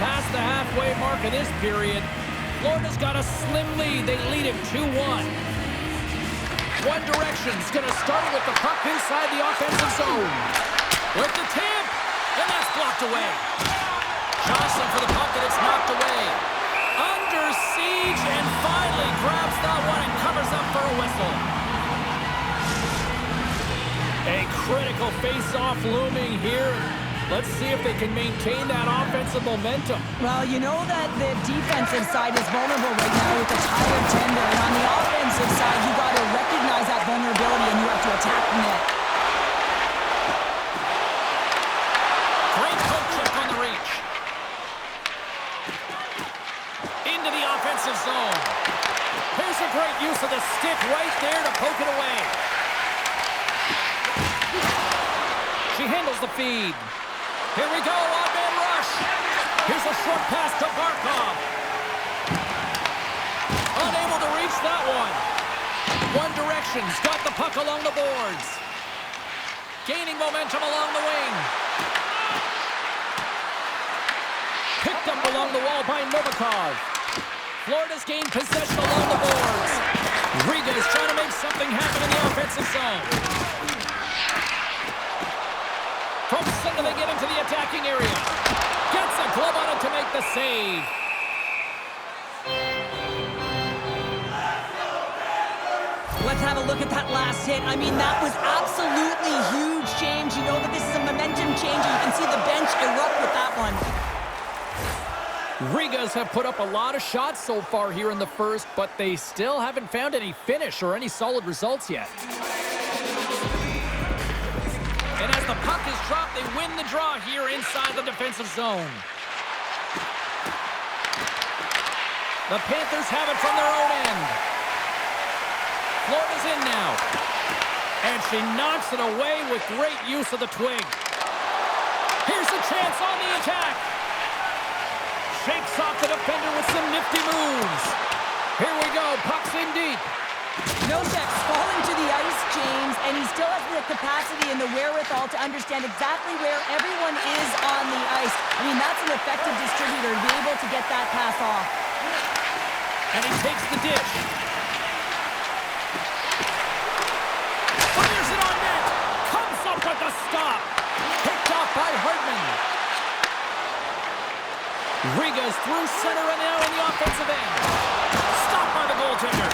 past the halfway mark of this period. Florida's got a slim lead. They lead it 2-1. One Direction's going to start with the puck inside the offensive zone. With the tip, and that's blocked away. Johnson for the puck, and it's knocked away. Under siege, and finally grabs that one and covers up for a whistle. A critical face-off looming here. Let's see if they can maintain that offensive momentum. Well, you know that the defensive side is vulnerable right now with a tired tender. And on the offensive side, you got to recognize that vulnerability and you have to attack the net. Great poke check on the reach. Into the offensive zone. Here's a great use of the stick right there to poke it away. She handles the feed. Here we go, odd-man rush. Here's a short pass to Barkov. Unable to reach that one. One Direction's got the puck along the boards. Gaining momentum along the wing. Picked up along the wall by Novikov. Florida's gained possession along the boards. Riga is trying to make something happen in the offensive zone. From center, they get into the attacking area. Gets a glove on it to make the save. Let's have a look at that last hit. I mean, that was absolutely huge, James. You know that this is a momentum changer. You can see the bench erupt with that one. Rigas have put up a lot of shots so far here in the first, but they still haven't found any finish or any solid results yet. And as the puck is dropped, they win the draw here inside the defensive zone. The Panthers have it from their own end. Florida's in now. And she knocks it away with great use of the twig. Here's a chance on the attack. Shakes off the defender with some nifty moves. Here we go, puck's in deep. Nosek's falling to the ice, James, and he still has the capacity and the wherewithal to understand exactly where everyone is on the ice. I mean, that's an effective distributor to be able to get that pass off. And he takes the dish. Fires it on net. Comes up with the stop. Picked off by Hartman. Riga's through center and now in the offensive end. Stopped by the goaltender.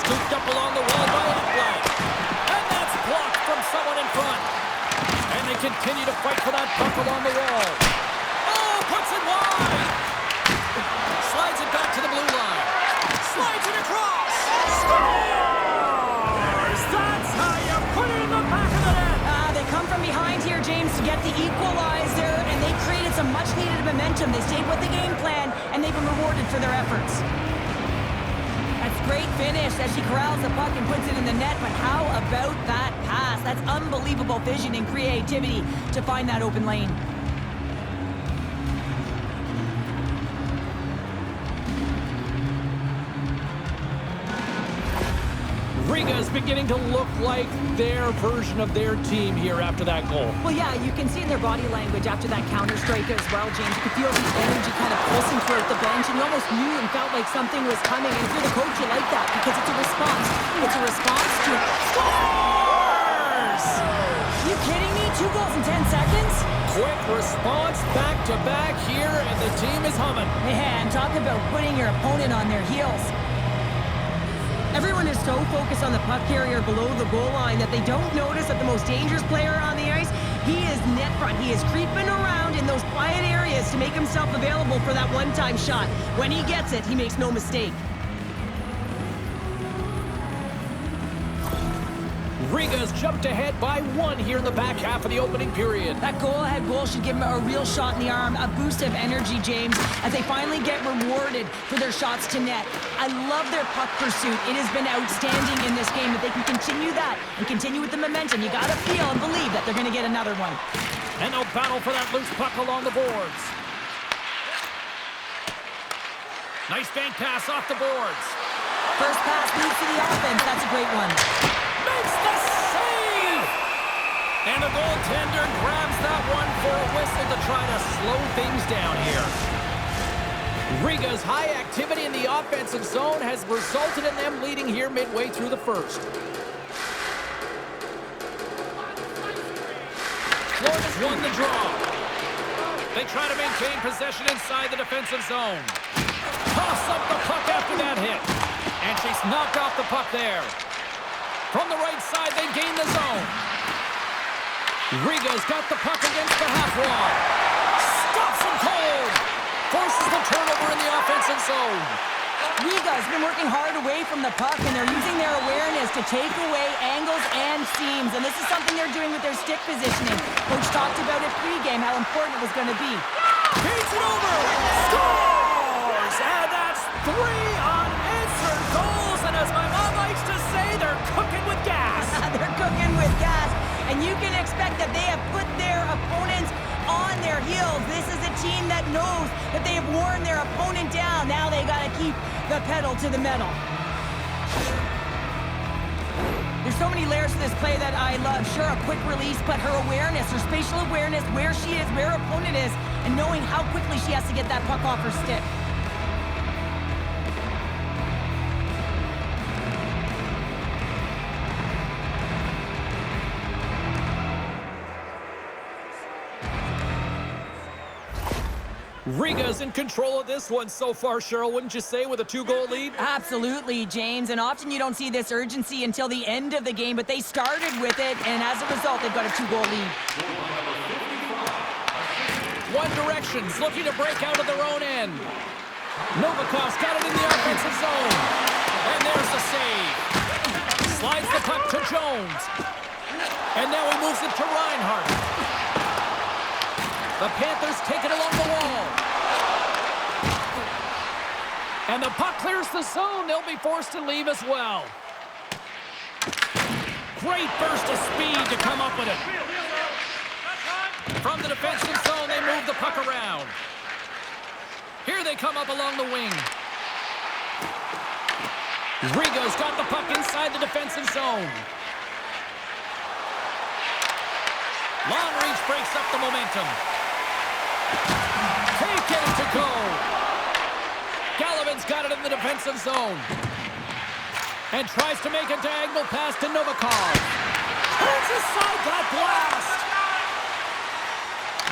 Scooped up along the wall by Ekblad. And that's blocked from someone in front. And they continue to fight for that puck along the wall. Oh, puts it wide. Slides it back to the blue line. Slides it across. Scores! That's how you put it in the back of the net. They come from behind here, James, to get the equalizer, and they created some much-needed momentum. They stayed with the game plan, and they've been rewarded for their efforts. That's great finish as she corrals the puck and puts it in the net, but how about that pass? That's unbelievable vision and creativity to find that open lane. Riga is beginning to look like their version of their team here after that goal. Well, yeah, you can see in their body language after that counter-strike as well, James. You could feel the energy kind of pulsing throughout the bench, and you almost knew and felt like something was coming. And if you're the coach, you like that because it's a response. It's a response to scores! You kidding me? 2 goals in 10 seconds? Quick response back-to-back here, and the team is humming. Man, talk about putting your opponent on their heels. Everyone is so focused on the puck carrier below the goal line that they don't notice that the most dangerous player on the ice, he is net front. He is creeping around in those quiet areas to make himself available for that one-time shot. When he gets it, he makes no mistake. Riga's jumped ahead by 1 here in the back half of the opening period. That goal-ahead goal should give them a real shot in the arm, a boost of energy, James, as they finally get rewarded for their shots to net. I love their puck pursuit. It has been outstanding in this game. If they can continue that and continue with the momentum, you got to feel and believe that they're going to get another one. And they'll battle for that loose puck along the boards. Nice bank pass off the boards. First pass leads to the offense. That's a great one. Makes the save! And the goaltender grabs that one for a whistle to try to slow things down here. Riga's high activity in the offensive zone has resulted in them leading here midway through the first. Florida's won the draw. They try to maintain possession inside the defensive zone. Toss up the puck after that hit. And she's knocked off the puck there. From the right side, they gain the zone. Riga's got the puck against the half wall. Stops him cold. Forces the turnover in the offensive zone. Riga's been working hard away from the puck, and they're using their awareness to take away angles and seams. And this is something they're doing with their stick positioning. Coach talked about it pregame, how important it was going to be. Feeds it over. Scores! And that's 3 unanswered goals. And as my mom likes to say, they're cooking with gas. They're cooking with gas. And you can expect that they have put their opponents on their heels. This is a team that knows that they have worn their opponent down. Now they got to keep the pedal to the metal. There's so many layers to this play that I love. Sure, a quick release, but her awareness, her spatial awareness, where she is, where her opponent is, and knowing how quickly she has to get that puck off her stick. Riga's in control of this one so far, Cheryl, wouldn't you say, with a 2-goal lead? Absolutely, James, and often you don't see this urgency until the end of the game, but they started with it, and as a result, they've got a 2-goal lead. One Direction's looking to break out of their own end. Novikov's got it in the offensive zone. And there's the save. Slides the puck to Jones. And now he moves it to Reinhart. The Panthers take it along the wall. And the puck clears the zone. They'll be forced to leave as well. Great burst of speed to come up with it. From the defensive zone, they move the puck around. Here they come up along the wing. Riga's got the puck inside the defensive zone. Long reach breaks up the momentum. Taken to go. Gallivan's got it in the defensive zone. And tries to make a diagonal pass to Novikov. Turns aside that blast.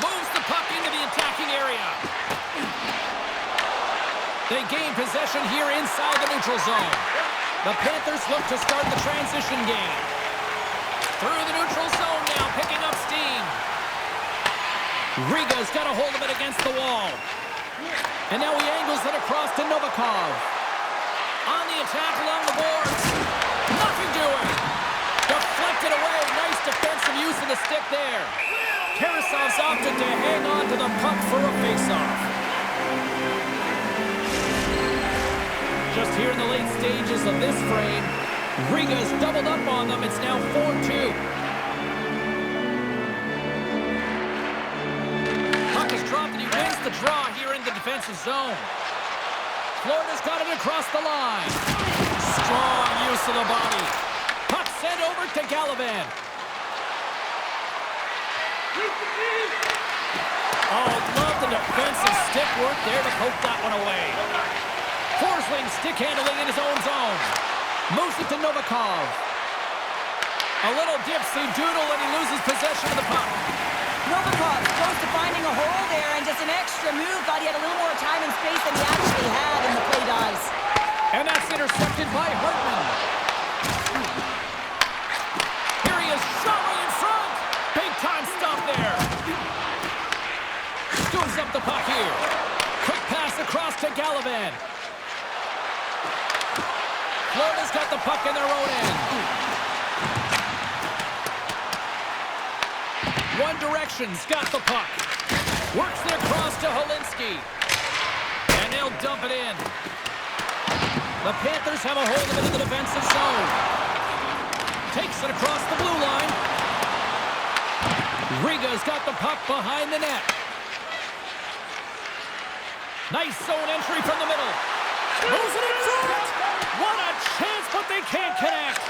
Moves the puck into the attacking area. They gain possession here inside the neutral zone. The Panthers look to start the transition game. Through the neutral zone now, picking up steam. Riga's got a hold of it against the wall. And now he angles it across to Novikov. On the attack along the boards. Nothing doing. Deflected away. Nice defensive use of the stick there. Tarasov's opted to hang on to the puck for a faceoff. Just here in the late stages of this frame, Riga's doubled up on them. It's now 4-2. Puck is dropped and he wins the draw here in the defensive zone. Florida's got it across the line. Strong use of the body. Puck sent over to Gallivan. Oh, love the defensive stick work there to poke that one away. Forsling stick handling in his own zone. Moves it to Novikov. A little dipsy doodle and he loses possession of the puck. Novikov close to finding a hole there, and just an extra move. Thought he had a little more time and space than he actually had in the play dies. And that's intercepted by Hartman. Here he is, shot right in front. Big time stop there. Scoops up the puck here. Quick pass across to Gallivan. Florida's got the puck in their own end. One Direction's got the puck. Works it across to Holinsky. And they'll dump it in. The Panthers have a hold of it in the defensive zone. Takes it across the blue line. Riga's got the puck behind the net. Nice zone entry from the middle. Moves it in front. What a chance, but they can't connect.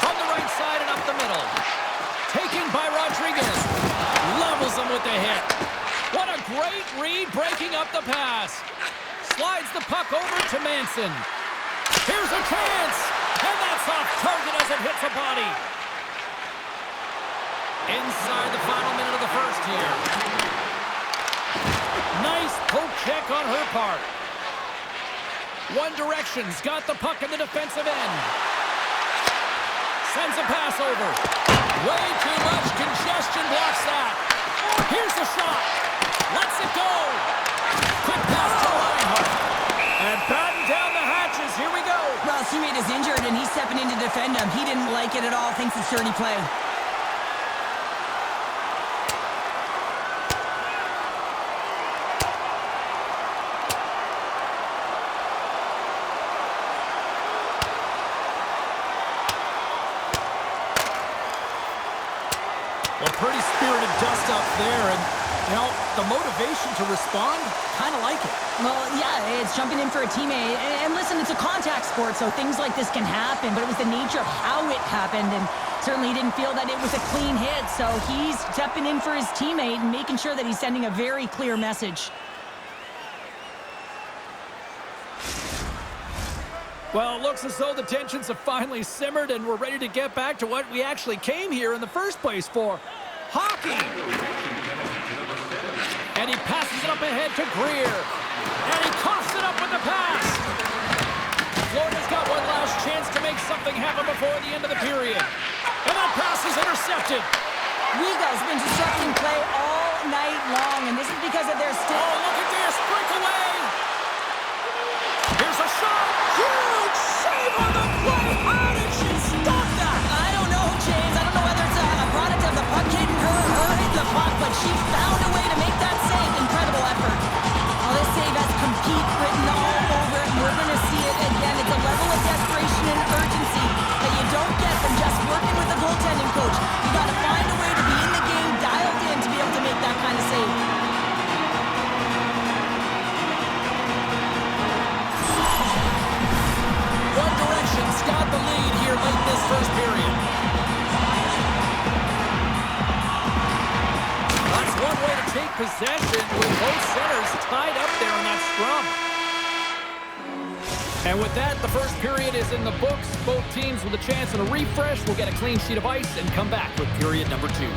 From the right side and up the middle. Taken Checking by Rodriguez. Levels him with the hit. What a great read breaking up the pass. Slides the puck over to Manson. Here's a chance. And that's off target as it hits a body. Inside the final minute of the first here. Nice poke check on her part. One Direction's got the puck in the defensive end. Sends a pass over. Way too much congestion blocks that. Here's the shot. Lets it go. Quick pass to Reinhart. And batten down the hatches. Here we go. Well, his teammate is injured, and he's stepping in to defend him. He didn't like it at all. Thinks it's dirty play. Well, pretty spirited dust-up there, and, you know, the motivation to respond, kind of like it. Well, yeah, it's jumping in for a teammate. And listen, it's a contact sport, so things like this can happen, but it was the nature of how it happened, and certainly he didn't feel that it was a clean hit, so he's stepping in for his teammate and making sure that he's sending a very clear message. Well, it looks as though the tensions have finally simmered and we're ready to get back to what we actually came here in the first place for. Hockey! And he passes it up ahead to Greer. And he coughs it up with the pass. Florida's got one last chance to make something happen before the end of the period. And that pass is intercepted. Riga's been disrupting play all night long, and this is because of their stick. Oh, look at this! Breakaway! Here's a shot! Huge save on the play! How did she stop that? I don't know, James. I don't know whether it's a product of the puck hitting her or her hitting the puck, but she found a way to make that save. Incredible effort. Well, this save has compete written all over it, and we're going to see it again. It's a level of desperation and urgency that you don't get from just working with a goaltending coach. You got to find a way to be in the game, dialed in to be able to make that kind of save. One Direction's got the lead here late in this first period. That's one way to take possession with both centers tied up there in that scrum. And with that, the first period is in the books. Both teams with a chance at a refresh will get a clean sheet of ice and come back with period number 2.